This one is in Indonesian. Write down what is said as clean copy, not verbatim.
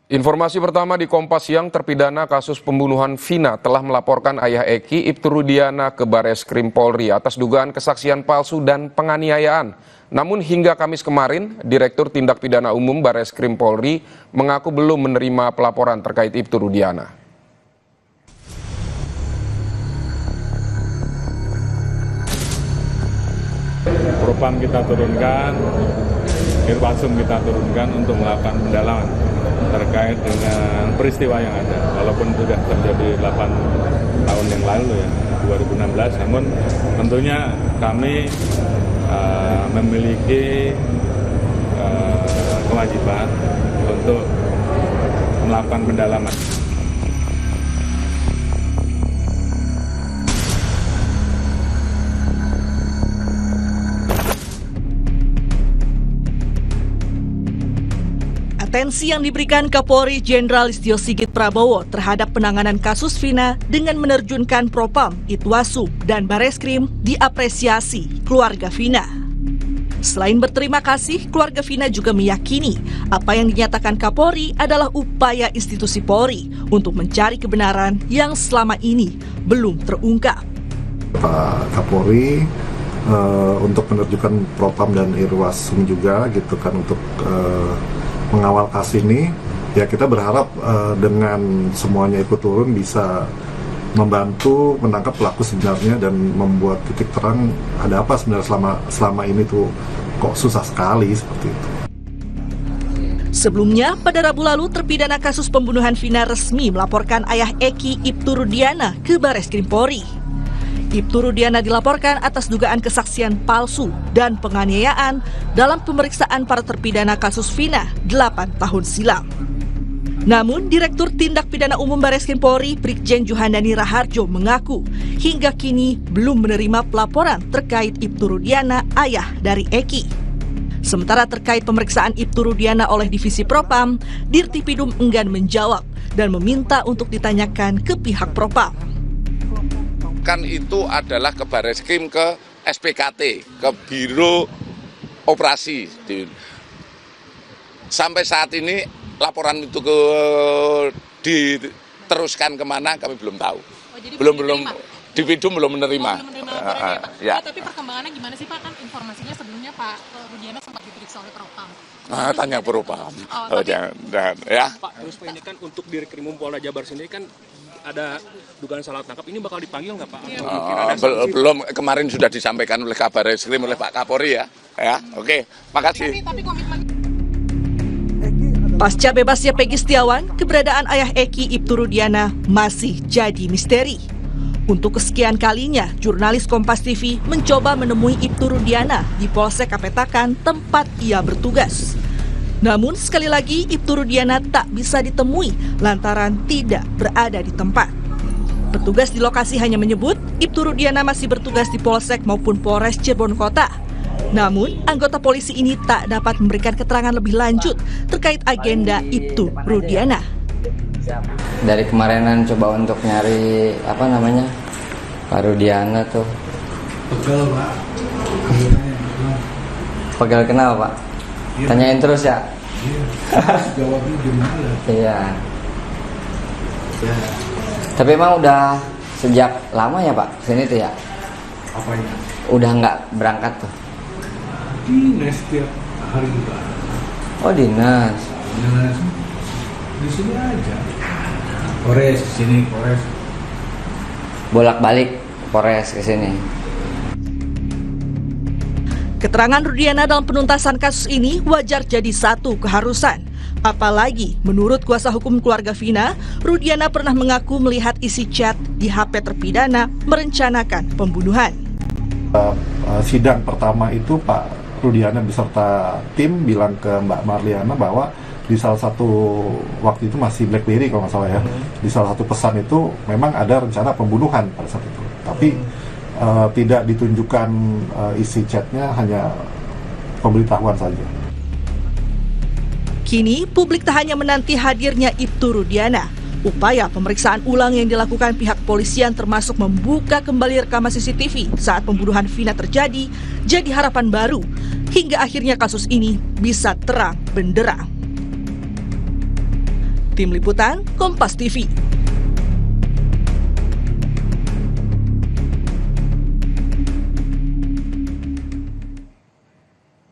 Informasi pertama di Kompas Siang, terpidana kasus pembunuhan Vina telah melaporkan ayah Eki, Ibtu Rudiana, ke Bareskrim Polri atas dugaan kesaksian palsu dan penganiayaan. Namun hingga Kamis kemarin, Direktur Tindak Pidana Umum Bareskrim Polri mengaku belum menerima pelaporan terkait Ibtu Rudiana. Propam kita turunkan, Irwasum kita turunkan untuk melakukan pendalaman terkait dengan peristiwa yang ada. Walaupun sudah terjadi 8 tahun yang lalu ya, 2016, namun tentunya kami memiliki kewajiban untuk melakukan pendalaman. Atensi yang diberikan Kapolri Jenderal Listio Sigit Prabowo terhadap penanganan kasus Vina dengan menerjunkan Propam, Itwasum, dan Bareskrim diapresiasi keluarga Vina. Selain berterima kasih, keluarga Vina juga meyakini apa yang dinyatakan Kapolri adalah upaya institusi Polri untuk mencari kebenaran yang selama ini belum terungkap. Pak Kapolri untuk menerjunkan Propam dan Irwasum juga gitu kan untuk mengawal kasus ini, ya kita berharap dengan semuanya ikut turun bisa membantu menangkap pelaku sebenarnya dan membuat titik terang ada apa sebenarnya selama ini tuh kok susah sekali seperti itu. Sebelumnya, pada Rabu lalu terpidana kasus pembunuhan Vina resmi melaporkan ayah Eki, Ibtu Rudiana, ke Bareskrim Polri. Ibtu Rudiana dilaporkan atas dugaan kesaksian palsu dan penganiayaan dalam pemeriksaan para terpidana kasus Vina 8 tahun silam. Namun, Direktur Tindak Pidana Umum Bareskrim Polri, Brigjen Juhandani Raharjo mengaku hingga kini belum menerima pelaporan terkait Ibtu Rudiana, ayah dari Eki. Sementara terkait pemeriksaan Ibtu Rudiana oleh Divisi Propam, Dirtipidum enggan menjawab dan meminta untuk ditanyakan ke pihak Propam. Kan itu adalah ke Bareskrim, ke SPKT, ke Biro Operasi. Sampai saat ini laporan itu diteruskan kemana kami belum tahu. Belum Dipidum belum menerima. Ya. Tapi perkembangannya gimana sih Pak? Kan informasinya sebelumnya Pak Rudiana sempat diperiksa oleh Propam. Tanya Propam. Ya. Pak, terus ini kan untuk Dirkrimum Polda Jabar sendiri kan ada dugaan salah tangkap, ini bakal dipanggil nggak Pak? Belum, kemarin sudah disampaikan oleh Kabar Eskrim oleh Pak Kapolri ya. Oke, makasih. Pasca bebasnya Peggy Setiawan, keberadaan ayah Eki, Ibtu Rudiana masih jadi misteri. Untuk kesekian kalinya, jurnalis Kompas TV mencoba menemui Ibtu Rudiana di Polsek Kapetakan tempat ia bertugas. Namun sekali lagi Ibtu Rudiana tak bisa ditemui lantaran tidak berada di tempat. Petugas di lokasi hanya menyebut Ibtu Rudiana masih bertugas di Polsek maupun Polres Cirebon Kota. Namun anggota polisi ini tak dapat memberikan keterangan lebih lanjut terkait agenda Ibtu Rudiana. Dari kemarinan coba untuk nyari Pak Rudiana tuh. Pegel Pak. Pegel kenapa Pak? Tanyain terus ya. Iya. Jawabnya gimana? Iya. Ya. Tapi emang udah sejak lama ya Pak sini tuh ya? Apanya? Udah nggak berangkat tuh? Dinas setiap hari juga. Oh dinas. Dinas di sini aja. Polres di sini, Polres. Bolak-balik Polres ke sini. Keterangan Rudiana dalam penuntasan kasus ini wajar jadi satu keharusan. Apalagi menurut kuasa hukum keluarga Vina, Rudiana pernah mengaku melihat isi chat di HP terpidana merencanakan pembunuhan. Sidang pertama itu Pak Rudiana beserta tim bilang ke Mbak Marliana bahwa di salah satu waktu itu masih BlackBerry kalau nggak salah ya, di salah satu pesan itu memang ada rencana pembunuhan pada saat itu. Tapi tidak ditunjukkan isi chatnya, hanya pemberitahuan saja. Kini publik tak hanya menanti hadirnya Ibtu Rudiana. Upaya pemeriksaan ulang yang dilakukan pihak polisian termasuk membuka kembali rekaman CCTV saat pembunuhan Vina terjadi jadi harapan baru hingga akhirnya kasus ini bisa terang benderang. Tim Liputan, Kompas TV.